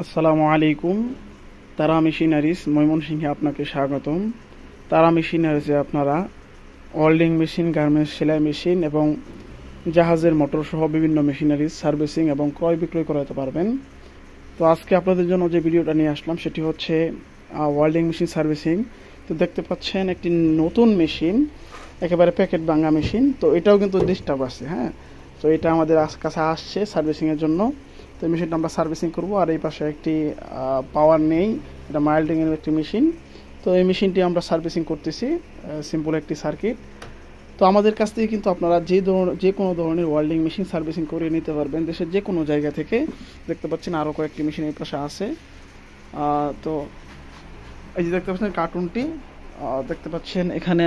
আসসালামু আলাইকুম। তারা মেশিনারিজ ময়মনসিংহে আপনাকে স্বাগতম। তারা মেশিনারিজে আপনারা ওয়েল্ডিং মেশিন, গার্মেন্টস, সেলাই মেশিন এবং জাহাজের মোটর সহ বিভিন্ন মেশিনারিজ সার্ভিসিং এবং ক্রয় বিক্রয় করাতে পারবেন। তো আজকে আপনাদের জন্য যে ভিডিওটা নিয়ে আসলাম সেটি হচ্ছে ওয়েল্ডিং মেশিন সার্ভিসিং। তো দেখতে পাচ্ছেন একটি নতুন মেশিন, একেবারে প্যাকেট ভাঙা মেশিন। তো এটাও কিন্তু ডিস্টার্ব আছে, হ্যাঁ। তো এটা আমাদের কাছে আসছে সার্ভিসিংয়ের জন্য। তো এই মেশিনটা আমরা সার্ভিসিং করব। আর এই পাশে একটি পাওয়ার নেই, এটা মাইল্ডিংয়ের একটি মেশিন। তো এই মেশিনটি আমরা সার্ভিসিং করতেছি, সিম্পল একটি সার্কিট। তো আমাদের কাছ থেকে কিন্তু আপনারা যে কোনো ধরনের ওয়েল্ডিং মেশিন সার্ভিসিং করে নিতে পারবেন দেশের যে কোনো জায়গা থেকে। দেখতে পাচ্ছেন আরও কয়েকটি মেশিন এই পাশে আছে। তো এই যে দেখতে পাচ্ছেন কার্টুনটি, দেখতে পাচ্ছেন এখানে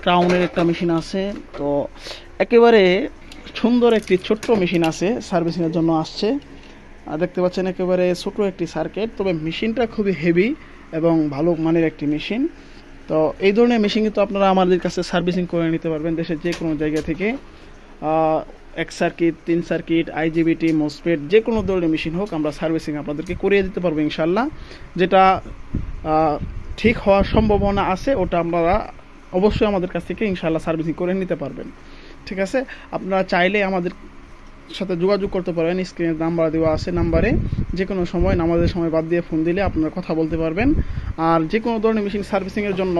ক্রাউনের একটা মেশিন আছে। তো একেবারে সুন্দর একটি ছোট্ট মেশিন আছে, সার্ভিসিংয়ের জন্য আসছে। দেখতে পাচ্ছেন একেবারে ছোট একটি সার্কিট, তবে মেশিনটা খুবই হেভি এবং ভালো মানের একটি মেশিন। তো এই ধরনের মেশিন কিন্তু আপনারা আমাদের কাছে সার্ভিসিং করে নিতে পারবেন দেশের যে কোনো জায়গা থেকে। এক সার্কিট, 3 সার্কিট, আইজিবিটি, মোসফেট, যে কোনো ধরনের মেশিন হোক আমরা সার্ভিসিং আপনাদেরকে করিয়ে দিতে পারবো ইনশাল্লাহ। যেটা ঠিক হওয়ার সম্ভাবনা আছে ওটা আপনারা অবশ্যই আমাদের কাছ থেকে ইনশাল্লাহ সার্ভিসিং করে নিতে পারবেন। ঠিক আছে, আপনারা চাইলে আমাদের সাথে যোগাযোগ করতে পারেন। স্ক্রিনে নাম্বার দেওয়া আছে, নাম্বারে যে কোনো সময় নামাজের সময় বাদ দিয়ে ফোন দিলে আপনারা কথা বলতে পারবেন। আর যে কোনো ধরনের মেশিন সার্ভিসিংয়ের জন্য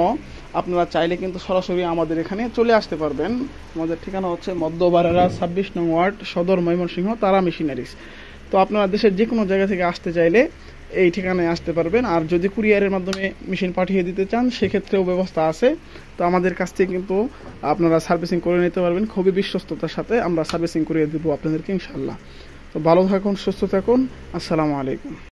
আপনারা চাইলে কিন্তু সরাসরি আমাদের এখানে চলে আসতে পারবেন। আমাদের ঠিকানা হচ্ছে মধ্যবাড়িয়া 26 নং ওয়ার্ড, সদর ময়মনসিংহ, তারা মেশিনারিজ। তো আপনারা দেশের যে কোনো জায়গা থেকে আসতে চাইলে এই ঠিকানায় আসতে পারবেন। আর যদি কুরিয়ারের মাধ্যমে মেশিন পাঠিয়ে দিতে চান সেক্ষেত্রেও ব্যবস্থা আছে। তো আমাদের কাছ থেকে কিন্তু আপনারা সার্ভিসিং করে নিতে পারবেন খুবই বিশ্বস্ততার সাথে। আমরা সার্ভিসিং করিয়ে দেবো আপনাদেরকে ইনশাল্লাহ। তো ভালো থাকুন, সুস্থ থাকুন। আসসালামু আলাইকুম।